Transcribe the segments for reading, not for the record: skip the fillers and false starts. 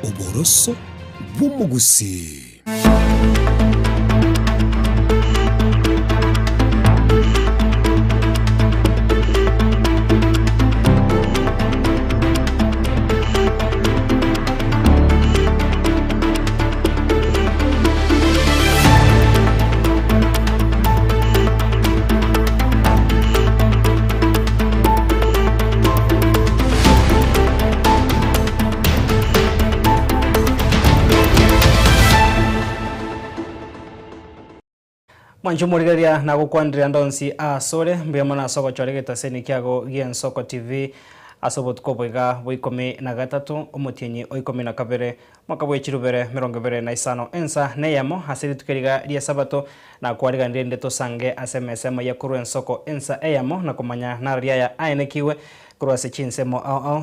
Oboroso bw'umugusi. Mwanjumurigeria na gukwandira ndonsi asore mbiyamana soko choregeta seni kiago gien soko TV asobot koboiga boikome na gatatu omutienyi oikome na kabere mwaka bwechirubere 25 ensa neyamo hasiri tukeriga ria sabato na kwariga ndende to sange asemesema ya kuru ensoko ensa eyamo na kumanya na ria ya ainekiwe kurwase chinsemo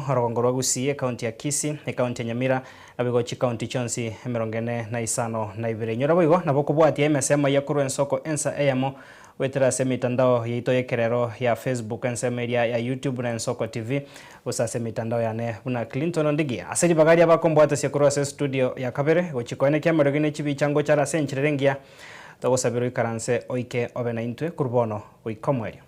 rogongorwa gusiye county ya Kisii e county ya Nyamira na bigochi county chonsi 45 na ibere nyora boigo na bokubwati emesema ya kuru ensoko ensa eyamo wetera mitandao yito yekerero ya Facebook ensa media ya YouTube na ensoko TV usase mitandao yane una Clinton Ondigi asiri bagaria bakombwata sia kurwase studio ya kabere gochikoene kya marogine chibi chango chara senchirengia to gosabiro ikaranse oike obena intwe kurbono oikomwerio.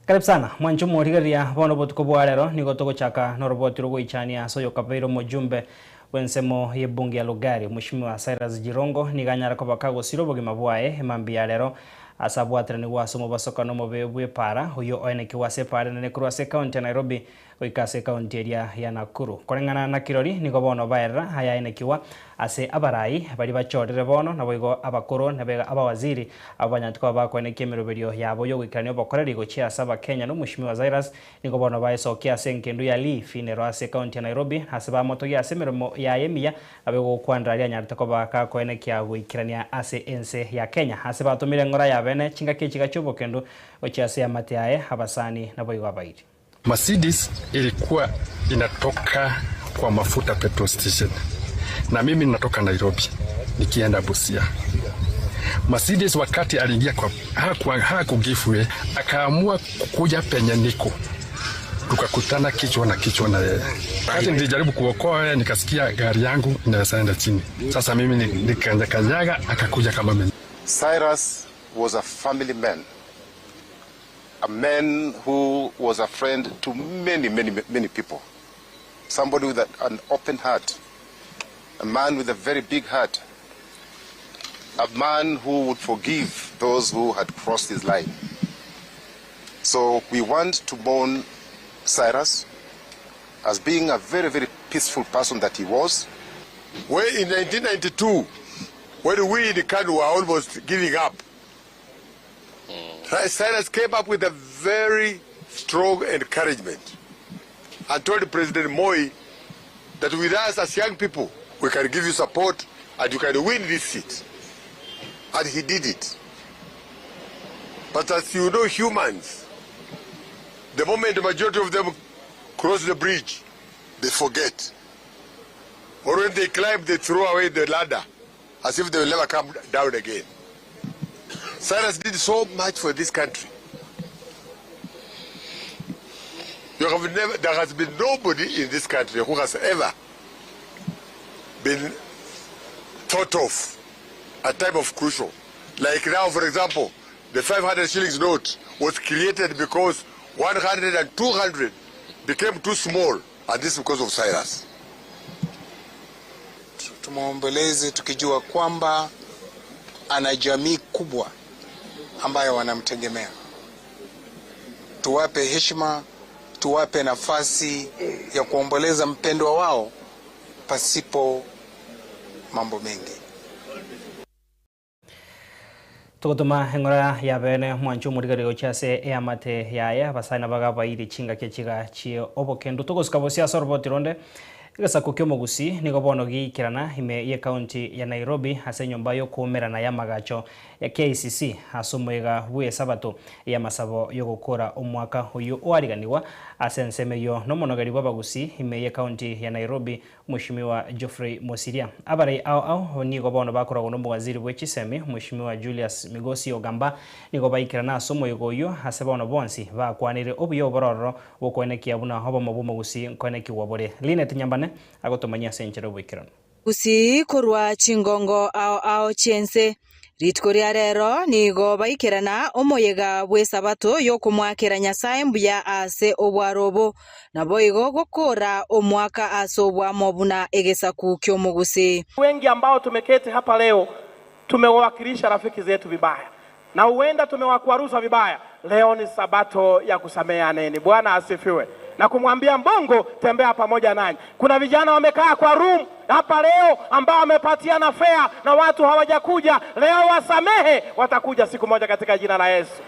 Karibu sana mwanchu morigeria bono botuko bwarero nigo togochaka no roboti rogo ichania soyo kabeiro mojumbe wensemo ye bunge ya Lugari Mheshimiwa Cyrus Jirongo niganyara ko bakago sirobo gimabwae emambi ya lero asabwatra ni wasomo basoka no mobebwe para huyo oeneki wase para ne kurwase county Nairobi oikase county area ya Nakuru korengana na kirori nigo bono baera haya enekiwa ase abarai bari bachorere bono na boigo abakoro na bega abawaziri abanyatwa bakoeneki meroberio yabo yo gwikanyo bokoreri gochia saba Kenya no Mheshimiwa Cyrus nigo bono baesokia senkendu ya Leaf inero ase county Nairobi haseba moto ya semeromo ya yemia abego kwandaria nyartako baka koeneki agwikirania ase ense ya Kenya haseba tumire ngora ya bene chinga kichiga chubo kendo ochiase ya matiae habasani na boigo abaidi. Mercedes ilikuwa inatoka kwa mafuta petrol station na mimi ninatoka Nairobi nikienda Busia. Mercedes wakati aliingia kwa hakugifwe akaamua kukuja penye niko, tukakutana kichwa na yeye. Wakati nilijaribu kuokoa nikasikia gari yangu inaenda chini. Sasa mimi nikakanyaga akakuja kama mimi. Cyrus was a family man. A man who was a friend to many people. Somebody with an open heart. A man with a very big heart. A man who would forgive those who had crossed his line. So we want to mourn Cyrus as being a very peaceful person that he was. Where in 1992, when we in the country were almost giving up, Cyrus came up with a very strong encouragement and told President Moi that with us as young people, we can give you support and you can win this seat. And he did it. But as you know, humans, the moment the majority of them cross the bridge, they forget. Or when they climb, they throw away the ladder as if they will never come down again. Cyrus did so much for this country. There has been nobody in this country who has ever been thought of at time of crucial. Like now, for example, the 500 shillings note was created because 100 and 200 became too small, and this is because of Cyrus. Tumuomboleze tukijua kwamba ana jamii kubwa ambayo wanamtegemea. Tuwape heshima, tuwape nafasi ya kuomboleza mpendwa wao pasipo mambo mengi. Tugutuma hengora ya bene mwanchu murigari gochase e amate yaye basana bagaba iri chinga kechiga chie obokendo tugoskabosia sorbotironde Igasa kukyo mogusi nigo bono gikirana hime ye county ya Nairobi hase nyomba yo kumerana ya magacho ya KCC hasumwega bwe sabato ya masabo yo gukora umwaka uyu wariganiwa asenseme yo no monogari babagusi hime ye county ya Nairobi Mheshimiwa Geoffrey Mosiria. Abarai au ni gobono bakora no waziri w'echisemi Mheshimiwa Julius Migosi Ogamba ni gobaikira na somo yogoyo hasebono bonsi bakwanire obuyo bororo wokwenekia buna hobo mabumo gusi nkweneki wobore Linet Nyambane agotomanya senchero bwikirano gusi korwa chingongo ao chense ritkoria rero ni gobaikirana omoyega bwe sabato yokumwakira Nyasaye mbuya ase obwarobo nabo igo gokora omwaka asobwa mobuna egesaku kyomugusi. Wengi ambao tumeketi hapa leo tumewakilisha rafiki zetu vibaya na huenda tumewakwaruza vibaya. Leo ni sabato ya kusameheana. Bwana asifiwe. Na kumwambia Mbongo tembea pamoja nanyi. Kuna vijana wamekaa kwa room hapa leo ambao wamepatiana fare na watu hawajakuja. Leo wasamehe, watakuja siku moja katika jina la Yesu.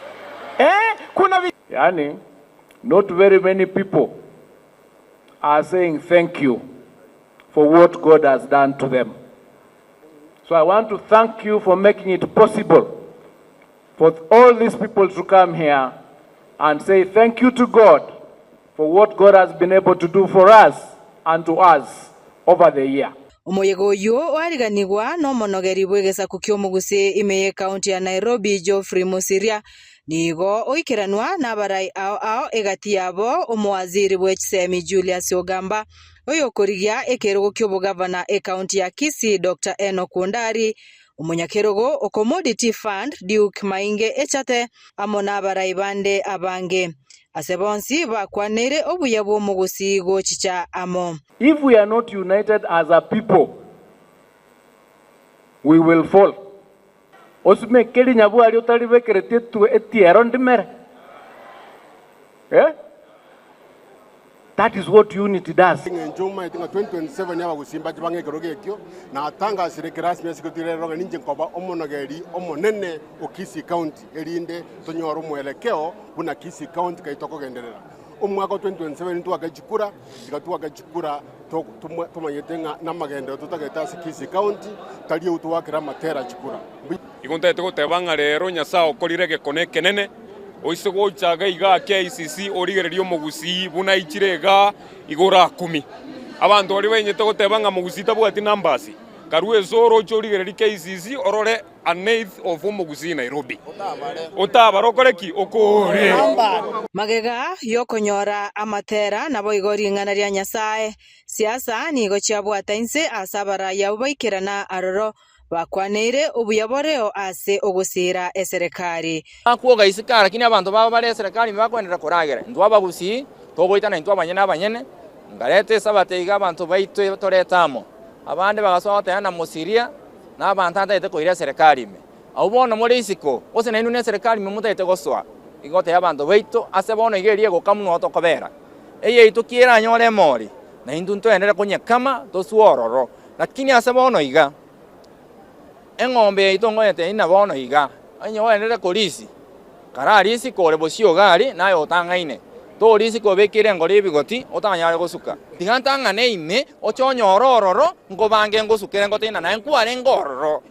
Yani, not very many people are saying thank you for what God has done to them. So I want to thank you for making it possible for all these people to come here and say thank you to God for what God has been able to do for us and to us over the year. Omoyego yo wariganigwa no monogeri bwegesaku kyomugusi imeye county ya Nairobi Geoffrey Mosiria nigo oikiranwa nabarai ao egati yabo omwaziri bw'echisemi Julius Ogamba oyo korigia ekerogo ky'obugavana e county ya Kisii Dr. Enoch Ondari omunyakerogo o Commodity Fund Duke Mainge echate amona abarai bande abange asebonsi bakwanire obuya bw'omugusi gochicha amo. If we are not united as a people, we will fall. Osme keli nyabu ali otali bekerete tu etiero ndimere. That is what unity does. Njuma itinga 2027 yaba gusimba jibange keroge ekyo na atanga sireke rasmi sikotire roga ninje nkoba omonogeri omonene o Kisii County erinde tonyoro mwelekeo buna Kisii County kaitoko genderera omwaka 2027 twagajikura tikatwagajikura tumanyetenga namagendo tutageta Kisii County tali utwakira matera chikura igonta tegotebanga rero Nyasaye okorire gekone kenene oise gochaga iga KCC origererio mugusi buna ichirega igora 10 abantu bari benyete gotebanga mugusi tabwati numbers karue zoro chorigereri KCC orore a ninth of mugusi Nairobi otabaro koreki okore magega yokonyora amatera nabo igori ngana ria Nyasaye siasa ni gochiabwata inse asabara yabaikirana aroro bakwanire obuyaboreo ase ogusira eserikali akuoga isikara lakini abantu baba bale eserikali bakwendera koragera ndwaba gusi togoitana ntwabanye abanyene ngarete sabate iga abantu baitwe toretamo abande bagasote na Mosiria na abantu ataite koira eserikali me awubona muri isiko ose na inu eserikali me mutaite goswa igote abantu baito ase bono igerie gokamuno otokobera eye itukira nyore mori na indunto endera konyakama tosuororo lakini ase bono iga engombe itongoete ina bono iga anyo endere kolisi karari isi kore bosio gari nayo otangaine to lisi ko bekire ngori bigoti otanyare gosuka tigantanga neine ochonyorororo ngobange ngosukire ngotina na nkware ngororo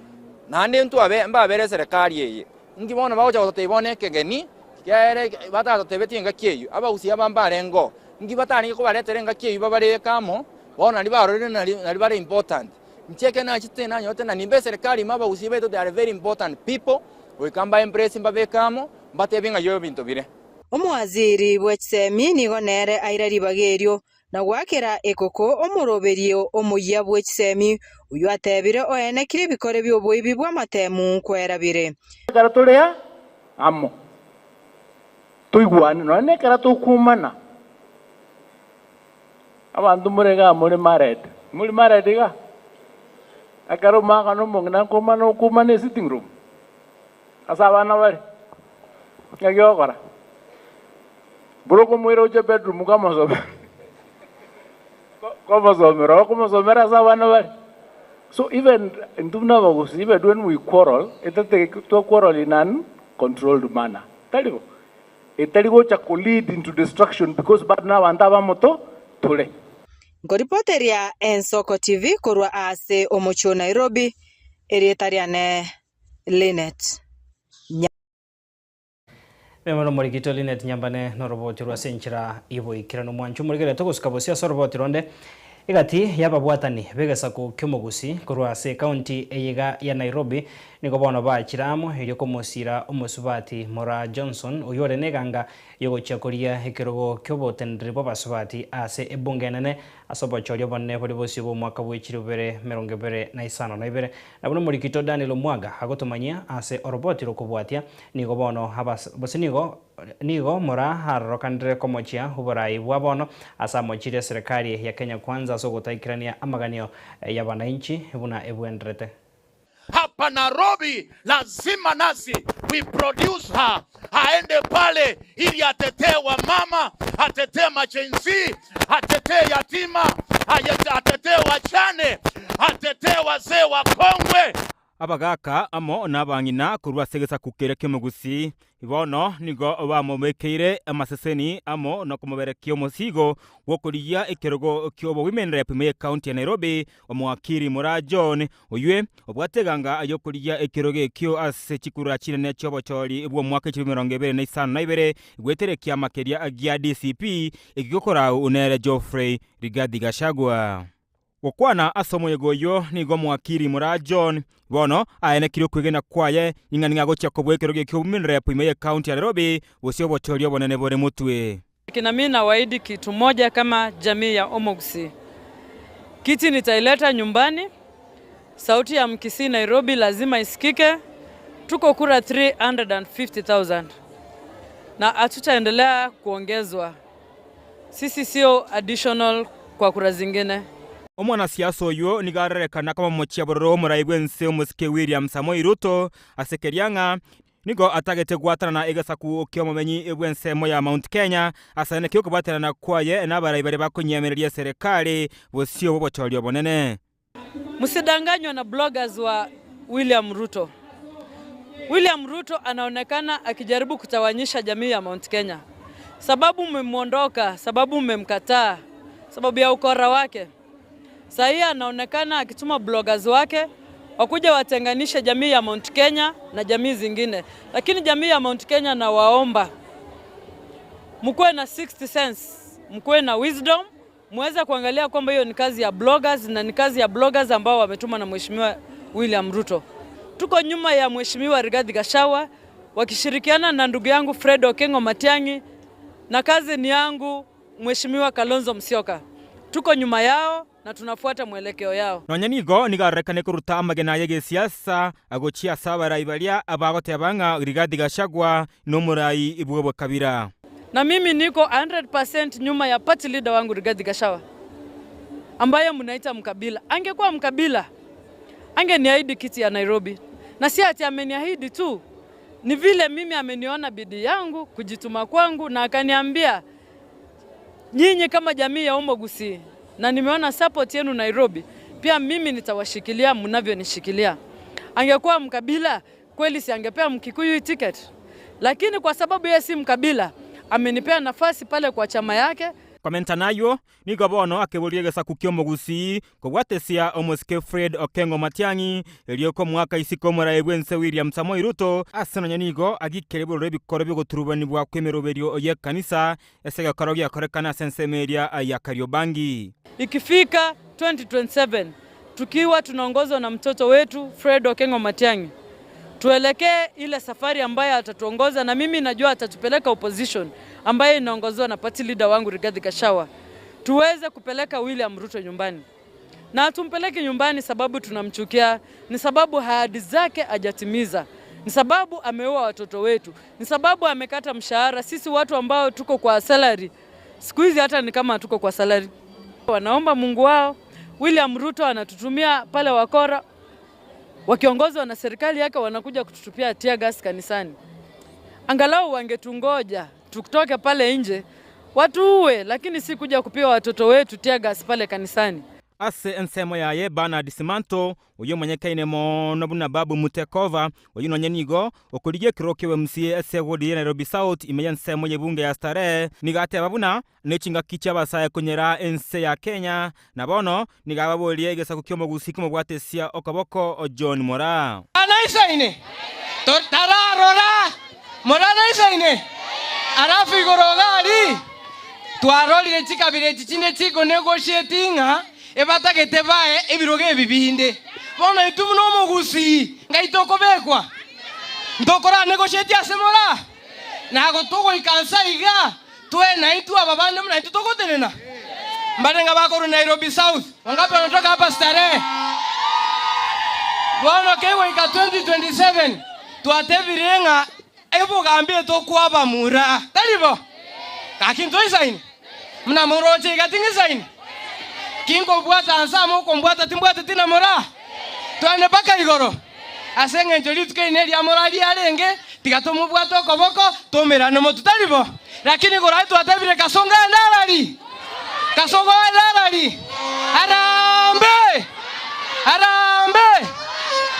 nande ntu abe mbabere serikali eye ngibona bawo chawo tebone kegeni kyere batato tebetinga kyeyu abausi abambare ngo ngibatani ko baretere nga kyeyu babare kamo bona libarore na libare important mcheke na chitena nyote na nimbe serikali maba usibeto they are very important people we kamba impress mbabe kamo batebinga yo bintu bire omwaziri bw'echisemi nigo nere airari bagerio na gwakira ekoko omuroberio omuya bw'echisemi uyu atebire oene kire bikore by'obwibi bw'amatemu kwerabire karatorea amo tuigwane no ne karatukumana abantu murega muri marede ga akaro maka no mongna kumane sitting room asabana bari ngagiyokora Broko mwero je bedroom kama somera asabana bari so even ndumna bagusi even when we quarrel to quarrel in an controlled manner taligo etaligo cha lead into destruction because but now andaba moto tule ngoripoteria Ensoko TV korwa ase omocho Nairobi erietariane Linet Memoro morigito Linet Nyambane no roboti rwa senchira ibo ikirano mwanchu murigere togusuka bosia so roboti ronde igati yababwatani begesa ku kyomogusi kurwa se county eyiga ya Nairobi niko bono ba chiramo iri komosira umusubati Mora Johnson uyore neganga yogochakoria ekirogo kyobotendri bo basubati ase ebungenene asobochorio bonne bori bosi bo mwaka bw'ekirubere 2025 nabuno murikito Daniel Omwaga agotomanyia ase oroboti rokobwatia niko bono bosinigo nigo Mora harokandre komochia uborai bwabono asa mochire serikali ya Kenya Kwanza sogotaikirania amaganio ya wananchi buna ebwendrete. Hapa Nairobi lazima nasi we produce her, aende pale ili atetee wa mama, atetee machenzi, atetee yatima, atetee wachane, atetee wazee wa kongwe. Abagaka amo nabangina kurwa segesa kukere kyomugusi ibono nigo bamomekeire amaseseni amo nokumoberekio omusigo gwokuria ekirogo kyobo women rep me county ya Nairobi omwakiri Mora John oywe obwateganga ayokuria ekirogo ekyo ase chikura kinene kyobochori bwo mwaka 2025 gweterekia makeria agia DCP igikokora unere Geoffrey Rigathi Gachagua. Wakwana asomo yegoyo nigo mwakiri Mora John bono aene kiro kwegena kwaye ing'aninga gocha kobwekero gekyo women rep imeye county ya Nairobi bosio bochorio bonene bore mutwe. Kina mimi nawaahidi kitu moja kama jamii ya Omogusi. Kiti nitaileta nyumbani. Sauti ya Mkisii Nairobi lazima isikike. Tuko kura 350,000. Na hatutaendelea kuongezwa. Sisi sio additional kwa kura zingine. Omwana siasa oyo nigarerekana kama mochia bororo Muraigwe nse omusike William Samoei Ruto asekerianga nigo atagete gwatana na egasa ku kyomomenyi ebwense moya Mount Kenya asane kyo kubatana na kwaye n'abarayi bari bakunyemereria serikali bosio bobochorio bonene. Msidanganywa na bloggers wa William Ruto. William Ruto anaonekana akijaribu kutawanyisha jamii ya Mount Kenya. Sababu mmemwondoka, sababu mmemkataa, sababu ya ukora wake. Sasa anaonekana akituma bloggers wake wakuja watenganishe jamii ya Mount Kenya na jamii zingine. Lakini jamii ya Mount Kenya na waomba mkuwe na 60 sense, mkuwe na wisdom, muweze kuangalia kwamba hiyo ni kazi ya bloggers na ni kazi ya bloggers ambao wametuma na Mheshimiwa William Ruto. Tuko nyuma ya Mheshimiwa Rigathi Gachagua wakishirikiana na ndugu yangu Fred Okengo Matiang'i na kazi ni yangu Mheshimiwa Kalonzo Musyoka. Tuko nyuma yao na tunafuata mwelekeo yao. Nonyanigo nigarekane kuruta amagena yege siasa agochia sabara ibalia abagote abanga Rigathi Gachagua no Murai ibwebo kabira. Na mimi niko 100% nyuma ya party leader wangu Rigathi Gachagua ambaye mnaita mkabila. Angekuwa mkabila angeniahidi kiti ya Nairobi. Na si ati ameniahidi tu, ni vile mimi ameniona bidii yangu, kujituma kwangu na akaniambia nyinyi kama jamii ya Omogusi na nimeona support yenu Nairobi, pia mimi nitawashikilia mnavyonishikilia. Angekuwa mkabila kweli si angepea Mkikuyu ticket. Lakini kwa sababu yeye si mkabila, amenipea nafasi pale kwa chama yake. Komenta nayo ni gabono akeburiegesa ku Kyomogusi kogwatesia omusike Fred Okengo Matiang'i elioko mwaka isiko Muraigwe nse William Samoei Ruto aseno nigo agikereburo rebikoro byo guturubani bwa kwemeroberio oye kanisa esega karogia korekana sensemeria ya Kariobangi. Ikifika 2027 tukiwa tunaongozwa na mtoto wetu Fred Okengo Matiang'i, tuelekee ile safari ambayo atatuongoza, na mimi najua atatupeleka opposition ambayo inaongozwa na party leader wangu Rigathi Gachagua. Tuweze kupeleka William Ruto nyumbani. Na tumpeleke nyumbani sababu tunamchukia, ni sababu ahadi zake hajatimiza, ni sababu ameua watoto wetu, ni sababu amekata mshahara. Sisi watu ambao tuko kwa salary, siku hizi hata ni kama tuko kwa salary. Wanaomba Mungu wao. William Ruto anatutumia pale wakora, wakiongozwa na serikali yake wanakuja kututupia tear gas kanisani. Angalau wangetungoja tukutoke pale nje watuue, lakini si kuja kupiwa watoto wetu tear gas pale kanisani. Ase ensemo yaye Bernard Simanto uyo manyekaine mono buna babu Mutekova uyo nonyanigo okuriye kirokewe MCA esegodi Nairobi South imeya nsemo yebunge ya Starehe nigate babuna nechinga kicha basaye kunyera ense ya Kenya na bono nigababoliye egesa ku Kyomogusi kumugwatesia okaboko John Mora anaisaine tararora Mora anaisaine arafu igorogali twarolire chikabire chichine chiko negotiatinga ebatagete bae ebiroge bibinde bona itumu no mugusi ngaitoko bekwa ndokora negotiate asemora nago togo ikansa iga twena itu ababande mna itu togo tenena mbarenga bako Nairobi South wangapi wanatoka hapa Starehe bona kewe ika 2027 tuatebirenga ebo gambie to kwaba mura talibo kakinto isaini mna moroche gatingi isaini kingo bwata ansamo kombwata timbwata tina mora twane paka igoro asenge njoli tukene ya morali alenge tikatomo bwato koboko tomera no motutalibo lakini gora tu atabire kasonga ndalali arambe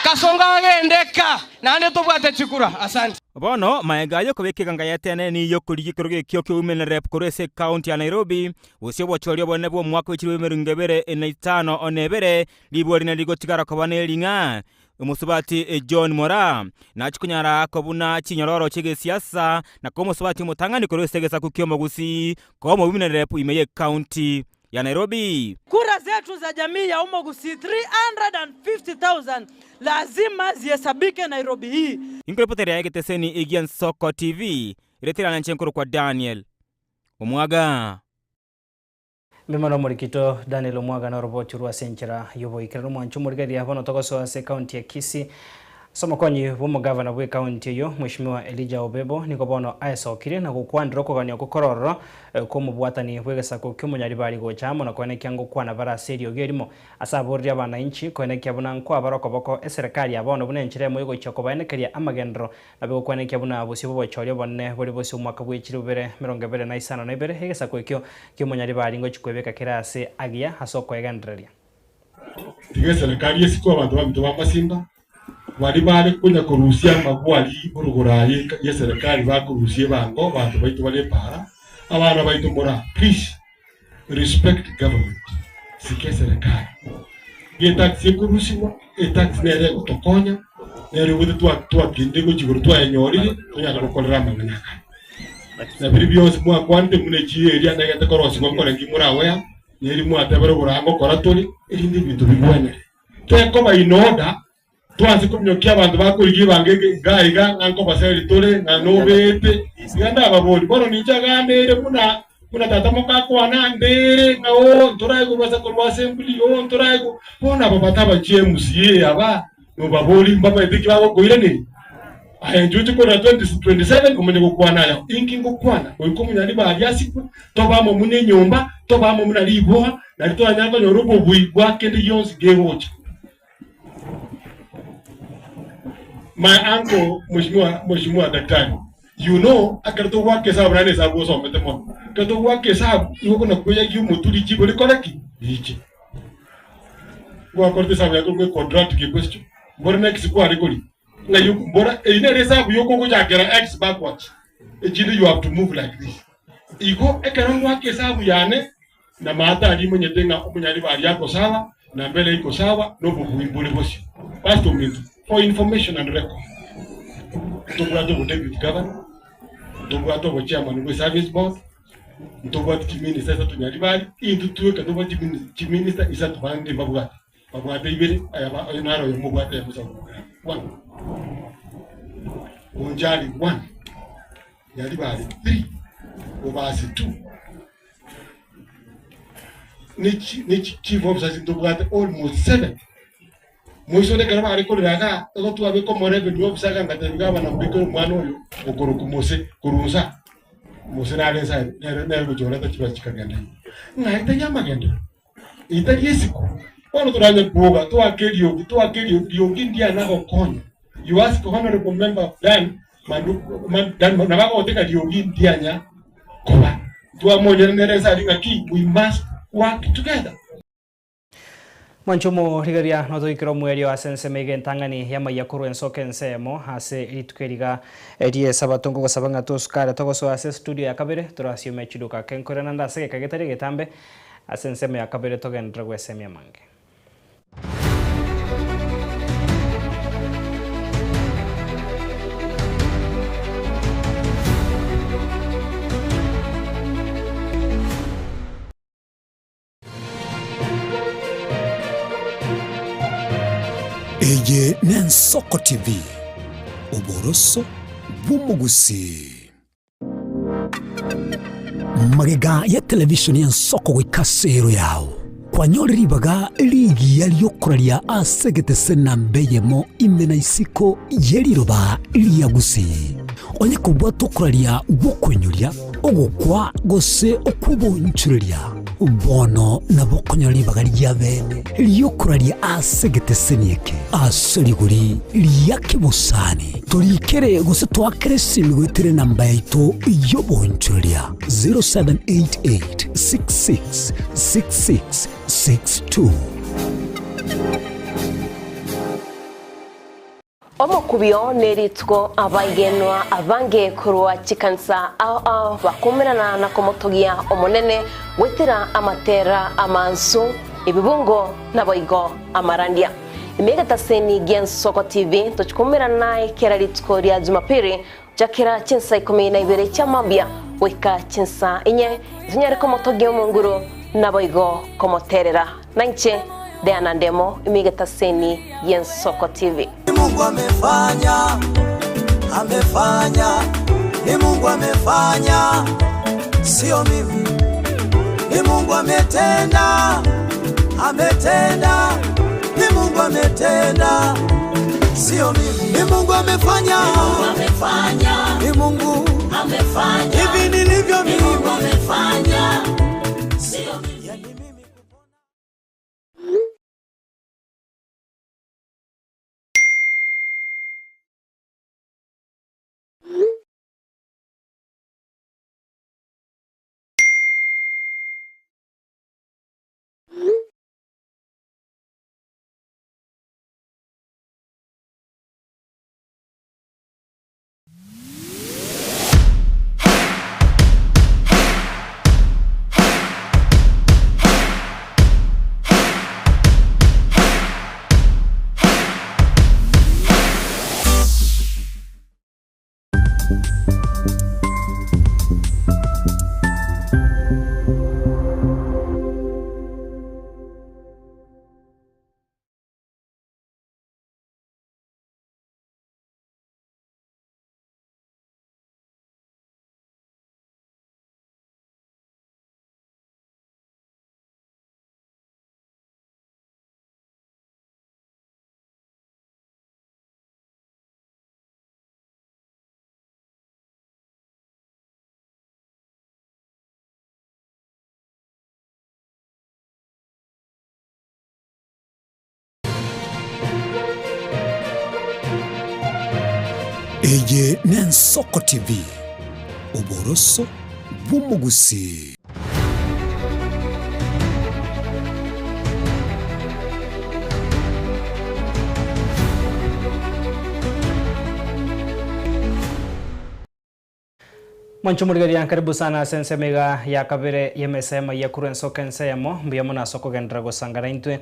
kasonga gendeka nane tobwate chikura asante bono maenga yo kubikika ngayatene ni yo kuri gikoro kyo women rep kurese county ya Nairobi usyo bochorio bone bwo mwaka w'ikiriwe merungebere na 5 onebere libori na ligotigara kobane linga umusubati John Mora na chikunyara kobuna chinyororo chege siasa na ko musubati mutangani kurese kukyo Mogusi ko women rep imeye county ya Nairobi. Kura zetu za jamii ya Mogusi 350,000 lazima zihesabike Nairobi hii. Ingrepotere ya Geteseni Igian Soko TV iretira na nchenkuru kwa Daniel Omwaga. Mimano murikito Daniel Omwaga na roboti rwa senchera yobo ikirano mwanchu murigari hapano tokoso ase county ya Kisii. Somokonyi bumo governor bwe county yo Mheshimiwa Elijah Obebo niko bono aesokire na gukwandira kugania gukororo ko mubwatani bwegesa ko kyumunyari bari go chamo na kwenekia ngo kwana bara serio gerimo asaburira abana inchi kwenekia buna nko abaroko boko eserikali yabono bunenchire mu yugo choko banekeria amagendro nabwo kwenekia buna busi bo chorio bonne buri busi umwaka bw'ikirubere 2025 nebere hegesa ko kyo kyumunyari bari ngo chikwebeka kirase agia hasoko egandraria tige serikali yesiko abantu babito bamasimba wali bale kunya kurusia magwali uruguraye ya serikali bakurusie bango bantu baitu bale para abana baitu mora please respect government sike serikali ye taxi kurusiwa taxi nere utokonya nere wudu tu kinde chiguru tu enyorire tunya kukolera manganyaka na previous mwa kwante munechi area negete korosi ngokora ngimura wea neri mwatebero burango koratori irindi bintu bigwene tweko bayinoda tuanze kumnyokia abantu bakurigiye bangege gaiga nganko baseri tole na nobete nganda ababoli bono nichaga ndere kuna tata mukako na ndere ngawo ntoraiko basa ko assembly yo ntoraiko bona babata ba GMCA aba no baboli mbaba etiki bako koire ni ahenjuti ko na 2027 kumenye kokwana ya inki ngokwana ko ikomunyali ba yasiku tobamo mune nyomba tobamo muna liboa na litoa nyako nyorobo buibwa kende yonsi gewocha. My uncle, Mheshimiwa Daktari, you know, akato wake sababu nani sababu so metemo. Akato wake sababu yuko na kuya yu mutuli jibo likoraki. Yichi. Kwa korte sababu yako kwa contract ki question. Mbona next kwa rekodi. Na yuko mbona ine sababu yuko kuja kera X backwards. Ejini you have to move like this. Iko ekero wake sababu yane na mata ali mwenye tenga umunyali bali yako sawa na mbele iko sawa no bukuimbule bosi. Pastor Mtu. For information and record. Ntobuato deputy governor, ntobuato chairman of service board, ntobuato minister sa tunyalibali, into tuwe ntobuato minister isa tubande babwate. Babwate ibere ayaba ayonaro yo mubwate yamusa. 1. Onjali 1. Yalibali 3. Obasi 2. Nichi chief officers ntobuato almost 7. Moisone karama ariko liraga to tu abe ko morebe dio bisaga ngatebiga bana mbiko mwana oyo okoro kumose kurunsa mose na lensa nere bujora ta chiba chikaganda ngaita yamagendo ita yesiko ono turanye kuoga to akeli yogi ndia na okonya you ask honorable member Dan dan na bako oteka yogi ndia nya koba tu amonye nere sa dinga ki we must work together. Manchumo rigaria no toikiro mwerio asense megen tangani yama yakuru ensoke nsemo hase ilitukeriga edie sabatongo kwa sabanga toskara togoso ase studio ya kabere turasio mechiduka kenkore nanda sege kagetari getambe asense me ya kabere togen dragwe semia mange. Nsoko TV uboroso bw'umugusi. Magega ya televishoni ya Nsoko gwikasero yawo kwanyoriribaga ligi yaliyokuralia asegete na mbeyemo imena isiko yeliroba liyagusi onye kubwa tokuralia bokonyulia ogukwa gose okubonchuria bono na bokonyoribaga lyabene liyokuralia asegete senieke asoliguri liyakibusani tolikere gose twakere simigwetire namba yaito yobonchuria 0788666662. Omukubyo neritwo abagenwa abange kurwa chikansa ao bakumirana na komotogia omonene wetira amatera amansu ibibungo na boigo amarandia imegata seni Nsoko TV tuchikumirana kera ritwo rya Jumapili jakira chinsa 12 cha mambia weka chinsa inye zinyare komotogia munguru na boigo komoterera nanche Diana Ndemo imegata seni Nsoko TV. Mungu amefanya, ni Mungu amefanya, sio mimi. Ni Mungu ametenda, ni Mungu ametenda, sio mimi. Ni Mungu amefanya, ni Mungu amefanya, hivi nilivyo mimi. Ni Mungu amefanya, sio mimi. Eye ni Nsoko TV uboroso bw'umugusi. Mwancho murigaria karibu sana sense mega ya kabere yemesema ya kuru Nsoko ensemo mbiyamo na soko gendra gosangara intwe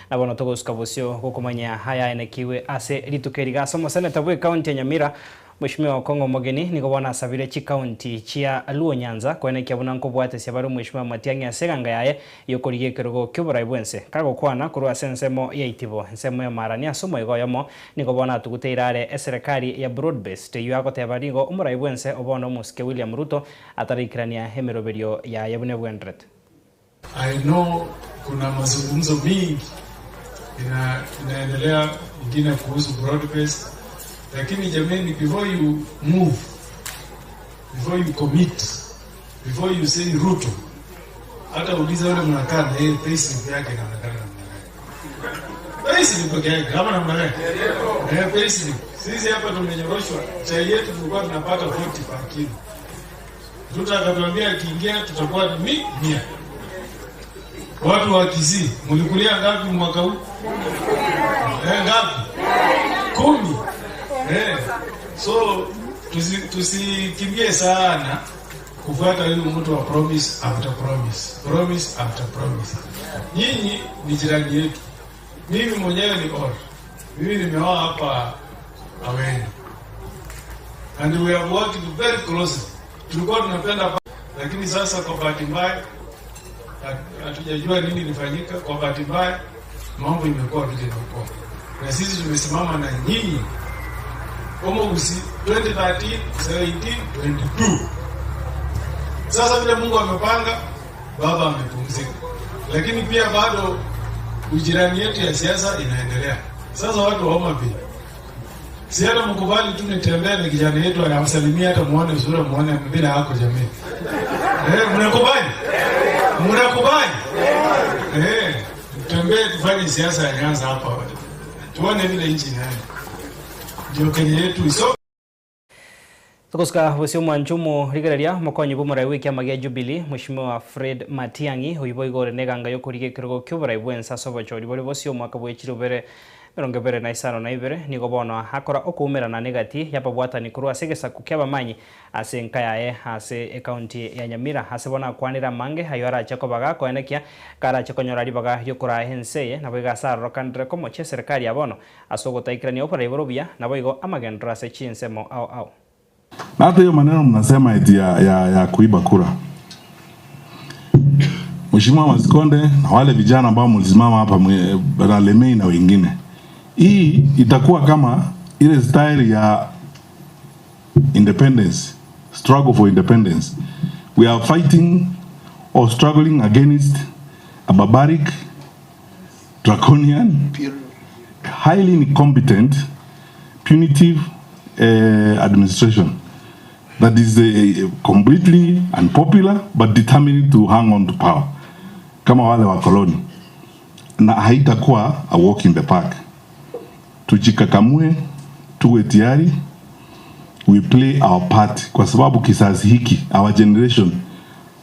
na bono togosuka bosio gukumanya haya enekiwe ase litukeriga somo seneta bwe county ya Nyamira Mheshimiwa Kongo Mogeni niko bona sabire chi county chia Luo Nyanza kwene kia bunanko bwate sia baro Mheshimiwa Matiang'i aseganga yaye yokoriye kerogo kyobora ibwense kago kwana kurwa sensemo ya itibo nsemo ya marania somo igoyomo niko bona tuguteirare eserikali ya broad based yuako tebarigo umura ibwense obono muske William Ruto atarikirania hemeroberio ya yabune bwendret. I know kuna mazungumzo mingi inaendelea ingine kuhusu broad based. Lakini jameni, before you move, before you commit, before you say Ruto, hata uliza wale mnakaa na yeye payslip yake inaonekana namna gani? Payslip peke yake kama namna gani? Payslip. Sisi hapa tumenyoroshwa, chai yetu tulikuwa tunapata 40 per kilo. Ruto akatuambia akiingia tutakuwa 100. Watu wa Kisii, mlikulia ngapi mwaka huu? Ngapi? 10. So tusikimbie sana kufuata yule mtu wa promise after promise. Nyinyi ni jirani yetu. Mimi mwenyewe ni bora. Mimi nimeoa hapa Aweni. And we have worked very closely. Tulikuwa tunapenda lakini sasa kwa bahati mbaya hatujajua nini lifanyika. Kwa bahati mbaya mambo imekuwa vile imekuwa. na sisi tumesimama na nyinyi. Omogusi 2013, 17, 22. Sasa vile Mungu amepanga, baba amepumzika. Lakini pia bado ujirani yetu ya siasa inaendelea. Sasa watu wa Homa Bay, si hata mkubali tu nitembea na kijana yetu anamsalimia, hata muone sura, muone bila hako jamii. Mnakubali? Mnakubali? Tembee tufanye siasa ya Nyanza hapa. Tuone vile nchi inaenda. Ndio Kenya yetu iso. Tukuska wasi mwanjumu rigereria mokonyi bumara wiki amagia Jubilee Mheshimiwa Fred Matiang'i uyibo igore neganga yo kurige kirogo kyobara ibwensa sobochori bole bosio mwaka bwechirobere mirongo ibere na isano na ibere nigo bono hakora okumera na negati yapabwatani kurwa segesa kukyaba ase nkayae ase county ya Nyamira ase bona kwanira mange hayora chako baga koenekia kara chako nyorari baga yokura henseye nabo igasaro kandre komo che serikali abono asogotaikirani opara iborobia nabo igo amagendra se chinsemo au na hata hiyo maneno mnasema eti ya kuiba kura. Mheshimiwa Masikonde na wale vijana ambao mlisimama hapa Bwana Lemei na wengine, hii itakuwa kama ile style ya independence, struggle for independence. We are fighting or struggling against a barbaric, draconian, highly incompetent, punitive administration that is completely unpopular but determined to hang on to power kama wale wa koloni, na haitakuwa a walk in the park. Tujikakamue, tuwe tayari, we play our part kwa sababu kizazi hiki, our generation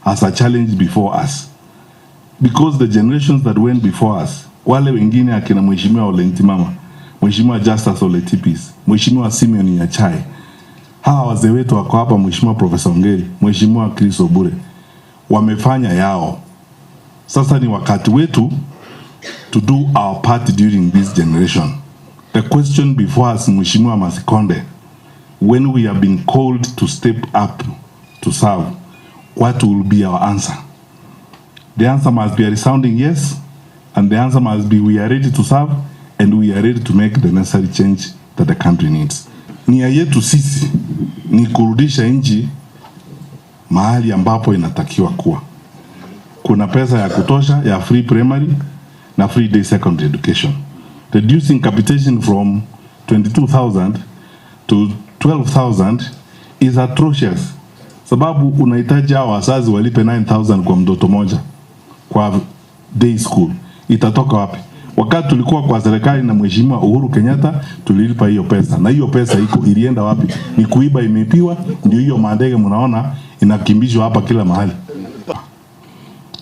has a challenge before us, because the generations that went before us, wale wengine akina Mheshimiwa Ole Ntimama, Mheshimiwa Justus Ole Tipis, Mheshimiwa Simeon Nyachae, hawa wazee wetu wako hapa, Mheshimiwa Professor Ongeri, Mheshimiwa Chris Obure, wamefanya yao. Sasa ni wakati wetu to do our part during this generation. The question before us, Mheshimiwa Masikonde, when we have been called to step up to serve, what will be our answer? The answer must be a resounding yes, and the answer must be we are ready to serve and we are ready to make the necessary change that the country needs. Nia yetu sisi ni kurudisha nchi mahali ambapo inatakiwa kuwa. Kuna pesa ya kutosha ya free primary na free day secondary education. Reducing capitation from 22,000 to 12,000 is atrocious. Sababu unahitaji hao wazazi walipe 9,000 kwa mtoto moja kwa day school. Itatoka wapi? Wakati tulikuwa kwa serikali na Mheshimiwa Uhuru Kenyatta tulilipa hiyo pesa, na hiyo pesa ilienda wapi? Ni kuiba, imepiwa. Ndio hiyo mandege mnaona inakimbizwa hapa kila mahali.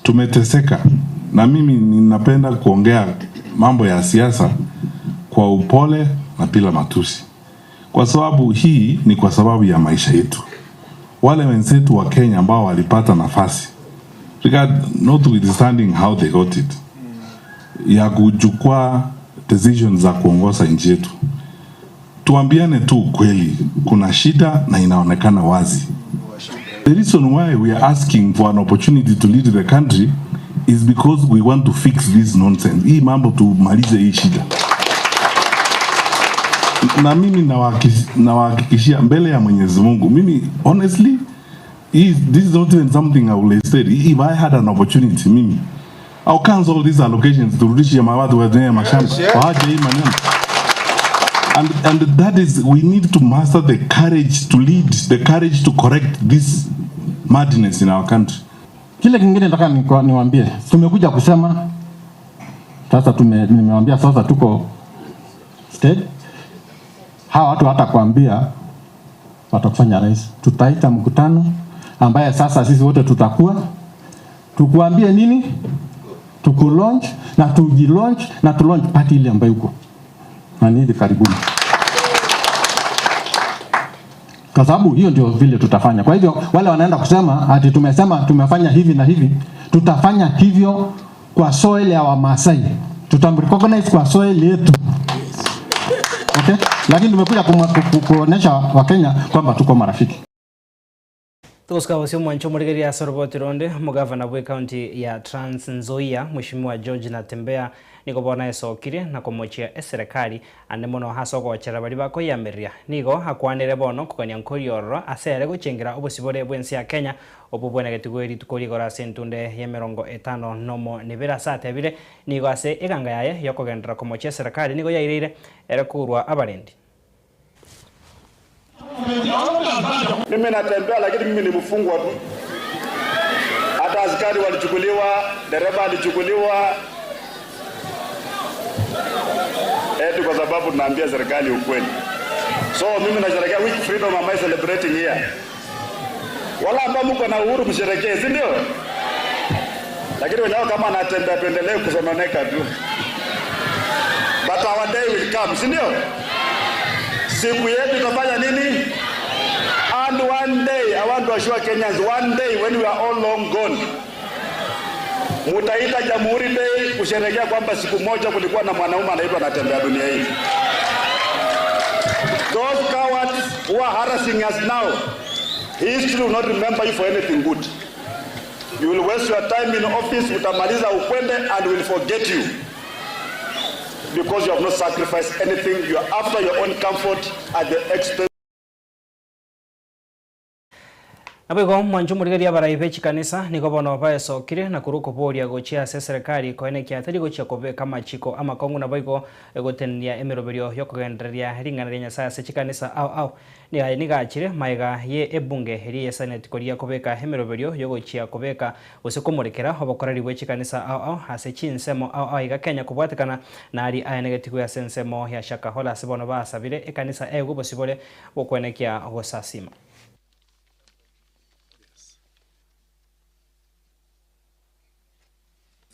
Tumeteseka, na mimi ninapenda kuongea mambo ya siasa kwa upole na bila matusi, kwa sababu hii ni kwa sababu ya maisha yetu. Wale wenzetu wa Kenya ambao walipata nafasi, notwithstanding how they got it, ya kuchukua decisions za kuongoza nchi yetu, tuambiane tu kweli, kuna shida na inaonekana wazi. The reason why we are asking for an opportunity to lead the country is because we want to fix this nonsense. Hii mambo tumalize hii shida. Na mimi nawahakikishia mbele ya Mwenyezi Mungu, mimi honestly, this is not even something I will say. If I had an opportunity, mimi I'll cancel all these allocations to rudishia mawatu wa zenye mashamba. Waache hii maneno. And that is, we need to master the courage to lead, the courage to correct this madness in our country. Kile kingine nataka niwaambie, tumekuja kusema sasa, nimewaambia sasa tuko state. Hawa watu hata kuambia watakufanya rais. Tutaita mkutano ambaye sasa sisi wote tutakuwa tukuambie nini, tukulaunch na tujilaunch na tulaunch party ile ambayo uko na nini karibuni, kwa sababu hiyo ndio vile tutafanya. Kwa hivyo wale wanaenda kusema ati tumesema tumefanya hivi na hivi, tutafanya hivyo kwa soil ya Wamasai, tutamrecognize kwa soil yetu. Okay? Lakini tumekuja kuonesha Wakenya kwamba tuko marafiki. Tukuska wasio mwancho murigeria Asoroboti Ronde, mugavana bwe county ya Trans Nzoia, Mheshimiwa George Natembeya niko bona esokire na komochia eserikali ande mono hasoko wachara bali bako yameria nigo hakwanire bono kukania nkorioro asere guchengira obusibore bwensi ya Kenya obubona getigweri tukorigora sentunde ya 50 nomo nibera sate bire nigo ase eganga yaye yokogendera komochia eserikali nigo yairire erekurwa abarendi. Mimi natembea lakini mimi ni mfungwa tu. Hata askari walichukuliwa, dereva alichukuliwa. Eti kwa sababu tunaambia serikali ukweli. So mimi nasherehekea which freedom am I celebrating here? Wala ambao mko na uhuru msherekee, si ndio? Lakini wenyewe kama anatembea pendelee kusononeka tu. But our day will come, si ndio? Siku yetu tutafanya nini? And one day, I want to assure Kenyans, one day when we are all long gone, mutaita Jamhuri Day kusherehekea kwamba siku moja kulikuwa na mwanaume anaitwa Natembeya dunia hii. Those cowards who are harassing us now, history will not remember you for anything good. You will waste your time in office, utamaliza ukwende, and will forget you. Because you have not sacrificed anything, you are after your own comfort at the expense. Abego mwanju murigeria baraibechi kanisa niko bono baesokire na kuruko boria gochia serikali koeneki atari gochia kobeka machiko ama kongu na boigo egotenia emeroberio yokogenderia ringana Nyasaye se chikanisa au ni gachire maiga ye ebunge heri ya senate koria kobeka emeroberio yogochia kobeka usekomorekera obokorari bwe chikanisa au ase chinsemo au iga Kenya kubwatekana na ari ayenegetiku ya sensemo ya shaka hola sebono basabire ekanisa ego bosibore bokwenekia gosasima.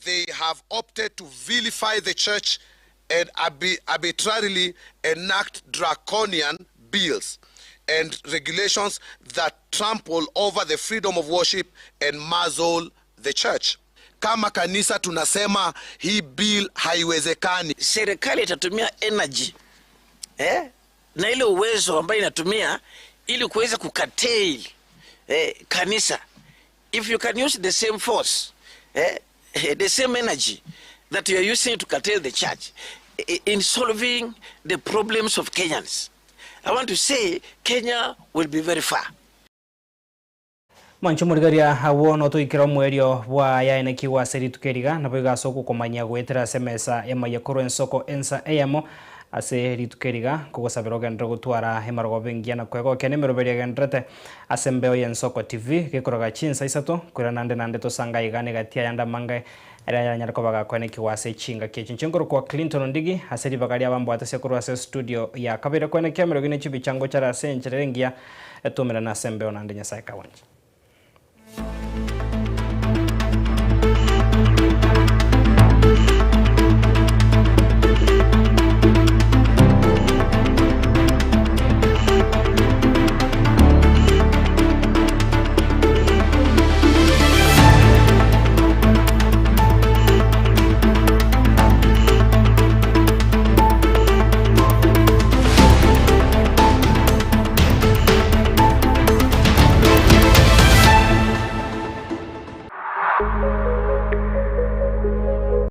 They have opted to vilify the church and arbitrarily enact draconian bills and regulations that trample over the freedom of worship and muzzle the church. Kama kanisa tunasema hii bill haiwezekani. Serikali itatumia energy na ile uwezo ambayo inatumia ili kuweza kukatail kanisa. If you can use the same force the same energy that you are using to curtail the church in solving the problems of Kenyans, I want to say Kenya will be very far. Manchu murigaria hawo no tuikira mwerio wa yaeneki wa seritukeriga na biga soko komanya gwetera semesa yamayekoro ensoko ensa eyamo ase ritukeriga kugosabiro gendro gutwara hemarogo bengia na kwego kenemero beria gendrete asembeo yensoko TV gekoroga chinsa isato kura nande to sanga igane gatia yanda manga era yanyara ko baga kweneki wase chinga kechinchengo kwa Clinton Ndigi aseri bagari abambo atase kurwa se studio ya kabira kweneki amero gine chibichango chara sencherengia etumira na asembeo nande Nyasaye kawanje.